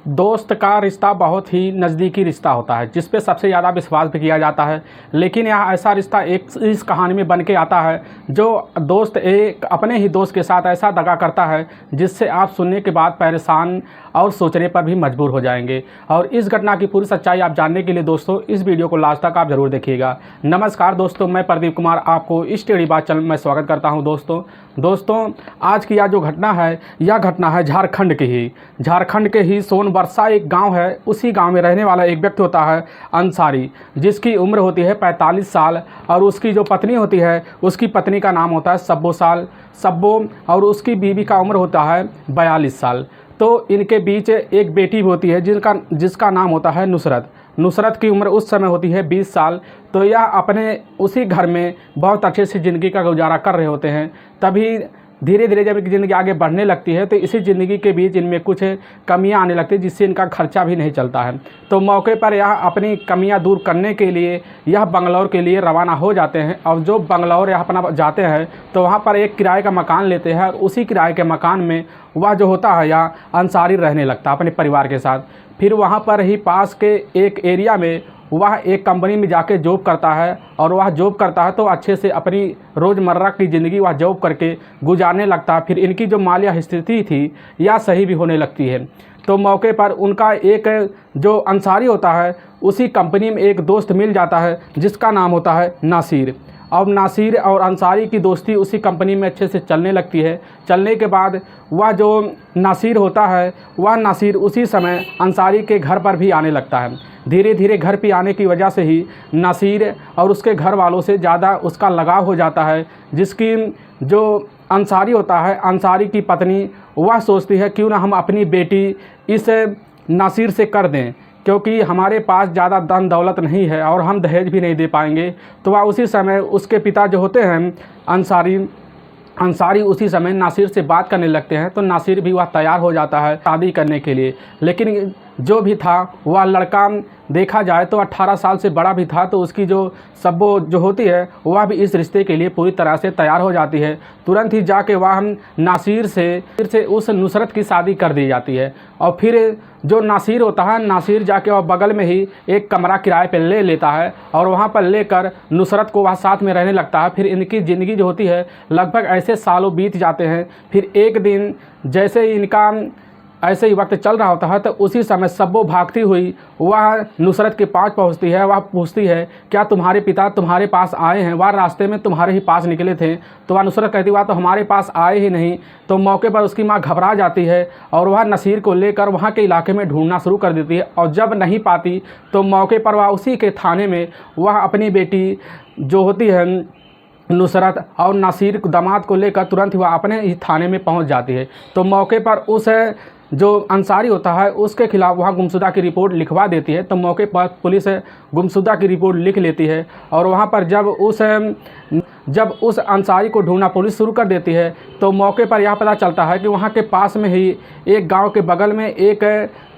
दोस्त का रिश्ता बहुत ही नज़दीकी रिश्ता होता है जिस पे सबसे ज़्यादा विश्वास भी किया जाता है। लेकिन यहाँ ऐसा रिश्ता एक इस कहानी में बन के आता है जो दोस्त एक अपने ही दोस्त के साथ ऐसा दगा करता है जिससे आप सुनने के बाद परेशान और सोचने पर भी मजबूर हो जाएंगे। और इस घटना की पूरी सच्चाई आप जानने के लिए दोस्तों इस वीडियो को लास्ट तक आप ज़रूर देखिएगा। नमस्कार दोस्तों, मैं प्रदीप कुमार आपको इस टेढ़ी बात चैनल में स्वागत करता हूं। दोस्तों आज की यह जो घटना है यह घटना है झारखंड के ही सोनबरसा एक गांव है। उसी गांव में रहने वाला एक व्यक्ति होता है अंसारी, जिसकी उम्र होती है 45 साल और उसकी जो पत्नी होती है उसकी पत्नी का नाम होता है सब्बो और उसकी बीवी का उम्र होता है 42 साल। तो इनके बीच एक बेटी भी होती है जिसका नाम होता है नुसरत की उम्र उस समय होती है 20 साल। तो यह अपने उसी घर में बहुत अच्छे से ज़िंदगी का गुजारा कर रहे होते हैं। तभी धीरे धीरे जब इनकी ज़िंदगी आगे बढ़ने लगती है तो इसी ज़िंदगी के बीच इनमें कुछ कमियां आने लगती है जिससे इनका खर्चा भी नहीं चलता है। तो मौके पर यह अपनी कमियां दूर करने के लिए यह बंगलौर के लिए रवाना हो जाते हैं। और जो बंगलौर यह अपना जाते हैं तो वहाँ पर एक किराए का मकान लेते हैं और उसी किराए के मकान में वह जो होता है यह अंसारी रहने लगता है अपने परिवार के साथ। फिर वहाँ पर ही पास के एक एरिया में वह एक कंपनी में जाके जॉब करता है और वह जॉब करता है तो अच्छे से अपनी रोज़मर्रा की ज़िंदगी वह जॉब करके गुजारने लगता है। फिर इनकी जो मालिया स्थिति थी यह सही भी होने लगती है। तो मौके पर उनका एक जो अंसारी होता है उसी कंपनी में एक दोस्त मिल जाता है जिसका नाम होता है नासिर। अब नासिर और अंसारी की दोस्ती उसी कंपनी में अच्छे से चलने लगती है। चलने के बाद वह जो नासिर होता है वह नासिर उसी समय अंसारी के घर पर भी आने लगता है। धीरे धीरे घर पे आने की वजह से ही नासिर और उसके घर वालों से ज़्यादा उसका लगाव हो जाता है। जिसकी जो अंसारी होता है, अंसारी की पत्नी, वह सोचती है क्यों ना हम अपनी बेटी इस नासिर से कर दें, क्योंकि हमारे पास ज़्यादा धन दौलत नहीं है और हम दहेज भी नहीं दे पाएंगे। तो वह उसी समय उसके पिता जो होते हैं अंसारी उसी समय नासिर से बात करने लगते हैं। तो नासिर भी वह तैयार हो जाता है शादी करने के लिए। लेकिन जो भी था वह लड़का देखा जाए तो 18 साल से बड़ा भी था। तो उसकी जो सब्बो जो होती है वह भी इस रिश्ते के लिए पूरी तरह से तैयार हो जाती है। तुरंत ही जाके वह नासिर से उस नुसरत की शादी कर दी जाती है। और फिर जो नासिर होता है, नासिर जाके वह बगल में ही एक कमरा किराए पे ले लेता है और वहाँ पर लेकर नुसरत को वह साथ में रहने लगता है। फिर इनकी ज़िंदगी जो होती है लगभग ऐसे सालों बीत जाते हैं। फिर एक दिन जैसे ही इनका ऐसे ही वक्त चल रहा होता है तो उसी समय सब्बो भागती हुई वह नुसरत के पास पहुंचती है। वह पूछती है क्या तुम्हारे पिता तुम्हारे पास आए हैं? वह रास्ते में तुम्हारे ही पास निकले थे। तो वह नुसरत कहती वह तो हमारे पास आए ही नहीं। तो मौके पर उसकी माँ घबरा जाती है और वह नसीर को लेकर वहाँ के इलाके में ढूंढना शुरू कर देती है। और जब नहीं पाती तो मौके पर वह उसी के थाने में वह अपनी बेटी जो होती है नुसरत और नासिर दामाद को लेकर तुरंत ही वह अपने ही थाने में पहुंच जाती है। तो मौके पर उस जो अंसारी होता है उसके खिलाफ वहाँ गुमशुदा की रिपोर्ट लिखवा देती है। तो मौके पर पुलिस गुमशुदा की रिपोर्ट लिख लेती है और वहाँ पर जब उस अंसारी को ढूंढना पुलिस शुरू कर देती है तो मौके पर यह पता चलता है कि वहाँ के पास में ही एक गांव के बगल में एक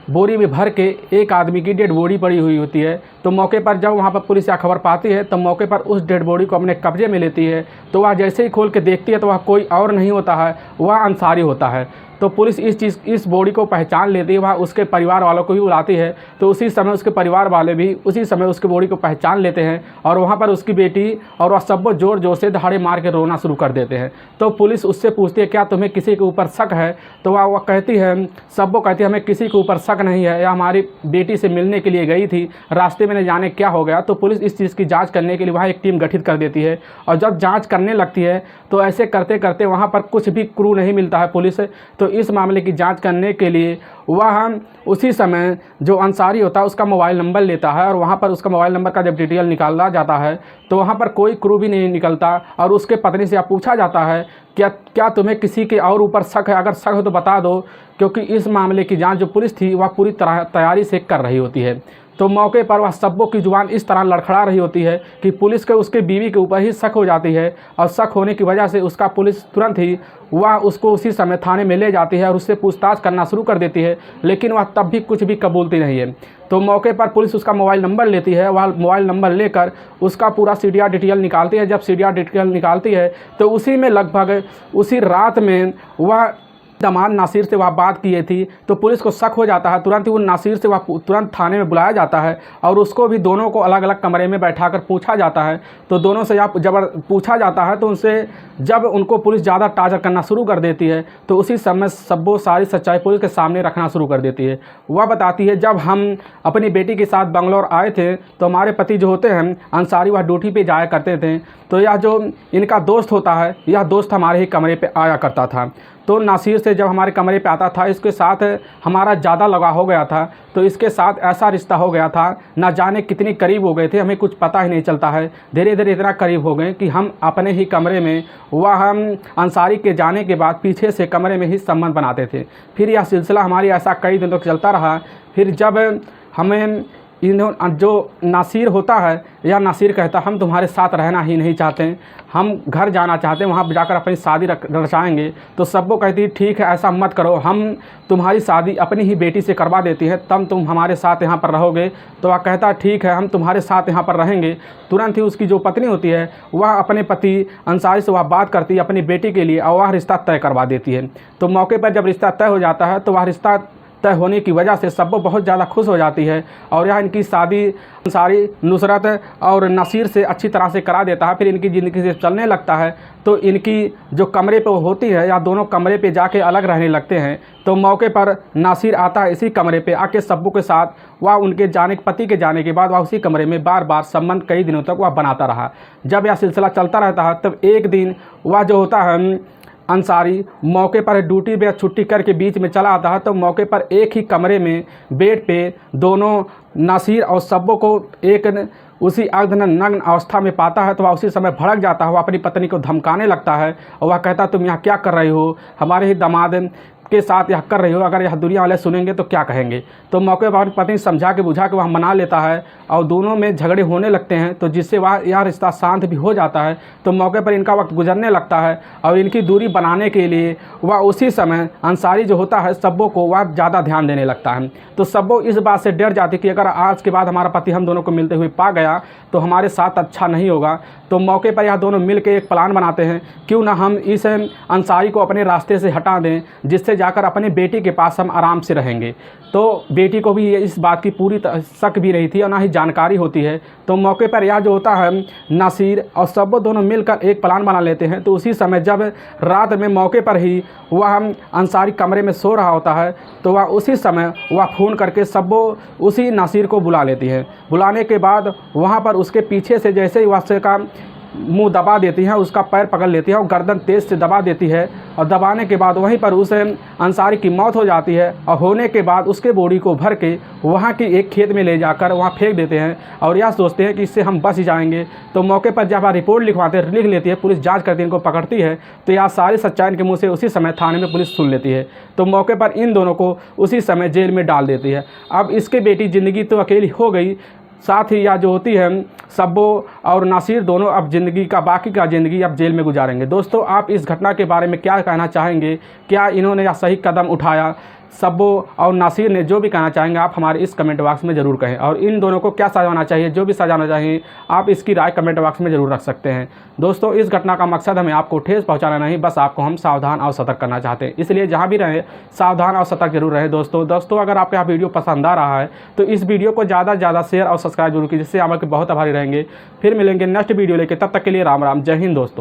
बोरी में भर के एक आदमी की डेड बॉडी पड़ी हुई होती है। तो मौके पर जब वहाँ पर पुलिस यह खबर पाती है तो मौके पर उस डेड बॉडी को अपने कब्जे में लेती है। तो वह जैसे ही खोल के देखती है तो वह कोई और नहीं होता है, वह अंसारी होता है। तो पुलिस इस बॉडी को पहचान लेती है। वह उसके परिवार वालों को भी बुलाती है। तो उसी समय उसके परिवार वाले भी उसी समय उसके बॉडी को पहचान लेते हैं और वहाँ पर उसकी बेटी और वह सब ज़ोर ज़ोर से दहाड़े मार के रोना शुरू कर देते हैं। तो पुलिस उससे पूछती है क्या तुम्हें किसी के ऊपर शक है? तो वह कहती है, सब्बो कहती है हमें किसी के ऊपर शक नहीं है, यह हमारी बेटी से मिलने के लिए गई थी, रास्ते में न जाने क्या हो गया। तो पुलिस इस चीज़ की जाँच करने के लिए वहाँ एक टीम गठित कर देती है। और जब जाँच करने लगती है तो ऐसे करते करते वहाँ पर कुछ भी क्लू नहीं मिलता है पुलिस। तो इस मामले की जांच करने के लिए वह उसी समय जो अंसारी होता है उसका मोबाइल नंबर लेता है और वहाँ पर उसका मोबाइल नंबर का जब डिटेल निकाला जाता है तो वहाँ पर कोई क्लू भी नहीं निकलता। और उसके पत्नी से पूछा जाता है क्या तुम्हें किसी के और ऊपर शक है? अगर शक हो तो बता दो, क्योंकि इस मामले की जांच जो पुलिस थी वह पूरी तरह तैयारी से कर रही होती है। तो मौके पर वह सब्बो की जुबान इस तरह लड़खड़ा रही होती है कि पुलिस के उसके बीवी के ऊपर ही शक हो जाती है। और शक होने की वजह से उसका पुलिस तुरंत ही वह उसको उसी समय थाने में ले जाती है और उससे पूछताछ करना शुरू कर देती है। लेकिन वह तब भी कुछ भी कबूलती नहीं है। तो मौके पर पुलिस उसका मोबाइल नंबर लेती है। वह मोबाइल नंबर लेकर उसका पूरा सीडीआर डिटेल निकालती है। जब सीडीआर डिटेल निकालती है तो उसी में लगभग उसी रात में वह दामाद नासिर से वह बात किए थी तो पुलिस को शक हो जाता है। तुरंत ही वो नासिर से वह तुरंत थाने में बुलाया जाता है और उसको भी दोनों को अलग अलग कमरे में बैठाकर पूछा जाता है। तो दोनों से जब पूछा जाता है तो उनसे जब उनको पुलिस ज़्यादा टार्चर करना शुरू कर देती है तो उसी समय सब्बो सारी सच्चाई पुलिस के सामने रखना शुरू कर देती है। वह बताती है, जब हम अपनी बेटी के साथ बंगलौर आए थे तो हमारे पति जो होते हैं अंसारी, वह ड्यूटी पे जाया करते थे। तो यह जो इनका दोस्त होता है, यह दोस्त हमारे ही कमरे पे आया करता था। तो नासिर से जब हमारे कमरे पे आता था, इसके साथ हमारा ज़्यादा लगाव हो गया था। तो इसके साथ ऐसा रिश्ता हो गया था, ना जाने कितनी करीब हो गए थे, हमें कुछ पता ही नहीं चलता है। धीरे धीरे इतना करीब हो गए कि हम अपने ही कमरे में वह हम अंसारी के जाने के बाद पीछे से कमरे में ही संबंध बनाते थे। फिर यह सिलसिला हमारी ऐसा कई दिनों तक चलता रहा। फिर जब हमें जो नासिर होता है, यह नासिर कहता, हम तुम्हारे साथ रहना ही नहीं चाहते, हम घर जाना चाहते हैं, वहाँ जाकर अपनी शादी रचाएंगे। तो सबको कहती, ठीक है ऐसा मत करो, हम तुम्हारी शादी अपनी ही बेटी से करवा देती है, तब तुम हमारे साथ यहाँ पर रहोगे। तो वह कहता, ठीक है हम तुम्हारे साथ यहाँ पर रहेंगे। तुरंत ही उसकी जो पत्नी होती है वह अपने पति अंसारी से वह बात करती है अपनी बेटी के लिए और वह रिश्ता तय करवा देती है। तो मौके पर जब रिश्ता तय हो जाता है तो वह रिश्ता तय होने की वजह से सब बहुत ज़्यादा खुश हो जाती है और यह इनकी शादी अंसारी नुसरत और नासिर से अच्छी तरह से करा देता है। फिर इनकी ज़िंदगी से चलने लगता है। तो इनकी जो कमरे पे होती है या दोनों कमरे पे जाके अलग रहने लगते हैं। तो मौके पर नासिर आता है इसी कमरे पे आके सब्बू के साथ, वह उनके पति के जाने के बाद वह उसी कमरे में बार बार संबंध कई दिनों तक वह बनाता रहा। जब यह सिलसिला चलता रहता है तब एक दिन वह जो होता है अंसारी मौके पर ड्यूटी पे छुट्टी करके बीच में चला आता है। तो मौके पर एक ही कमरे में बेड पे दोनों नासिर और सब्बो को एक उसी अर्धनग्न अवस्था में पाता है। तो वह उसी समय भड़क जाता है, वह अपनी पत्नी को धमकाने लगता है और वह कहता है, तुम यहाँ क्या कर रही हो, हमारे ही दामाद के साथ यह कर रही हो, अगर यह दुनिया वाले सुनेंगे तो क्या कहेंगे। तो मौके पर पत्नी समझा के बुझा के वह मना लेता है और दोनों में झगड़े होने लगते हैं। तो जिससे वह यह रिश्ता शांत भी हो जाता है। तो मौके पर इनका वक्त गुजरने लगता है और इनकी दूरी बनाने के लिए वह उसी समय अंसारी जो होता है सब्बो को वह ज़्यादा ध्यान देने लगता है। तो सब्बो इस बात से डर जाती कि अगर आज के बाद हमारा पति हम दोनों को मिलते हुए पा गया तो हमारे साथ अच्छा नहीं होगा। तो मौके पर यह दोनों मिल के एक प्लान बनाते हैं, क्यों ना हम इस अंसारी को अपने रास्ते से हटा दें, जिससे जाकर अपनी बेटी के पास हम आराम से रहेंगे। तो बेटी को भी इस बात की पूरी शक भी नहीं थी और ना ही जानकारी होती है। तो मौके पर यह जो होता है नासिर और सब्बो दोनों मिलकर एक प्लान बना लेते हैं। तो उसी समय जब रात में मौके पर ही वह अंसारी कमरे में सो रहा होता है तो वह उसी समय वह फ़ोन करके सब्बो उसी नासिर को बुला लेती है। बुलाने के बाद वहाँ पर उसके पीछे से जैसे ही वह का मुंह दबा देती है, उसका पैर पकड़ लेती है और गर्दन तेज़ से दबा देती है और दबाने के बाद वहीं पर उस अंसारी की मौत हो जाती है। और होने के बाद उसके बॉडी को भर के वहाँ की एक खेत में ले जाकर वहाँ फेंक देते हैं और यह सोचते हैं कि इससे हम बच जाएंगे। तो मौके पर जब रिपोर्ट लिख लेती है, पुलिस जांच करती है, इनको पकड़ती है। तो यह सारी सच्चाई इनके मुँह से उसी समय थाने में पुलिस सुन लेती है। तो मौके पर इन दोनों को उसी समय जेल में डाल देती है। अब इसके बेटी ज़िंदगी तो अकेली हो गई, साथ ही यह जो होती है सब्बो और नासिर दोनों अब बाकी का ज़िंदगी अब जेल में गुजारेंगे। दोस्तों, आप इस घटना के बारे में क्या कहना चाहेंगे? क्या इन्होंने यह सही कदम उठाया? सब्बो और नासिर ने जो भी कहना चाहेंगे आप हमारे इस कमेंट बॉक्स में ज़रूर कहें। और इन दोनों को क्या सजा होना चाहिए, जो भी सजा होना चाहिए आप इसकी राय कमेंट बॉक्स में ज़रूर रख सकते हैं। दोस्तों, इस घटना का मकसद हमें आपको ठेस पहुंचाना नहीं, बस आपको हम सावधान और सतर्क करना चाहते हैं। इसलिए जहां भी रहें सावधान और सतर्क जरूर रहें। दोस्तों अगर आपको यह वीडियो पसंद आ रहा है तो इस वीडियो को ज़्यादा से ज़्यादा शेयर और सब्सक्राइब जरूर कीजिए, जिससे हम आपके बहुत आभारी रहेंगे। फिर मिलेंगे नेक्स्ट वीडियो लेके, तब तक के लिए राम राम, जय हिंद दोस्तों।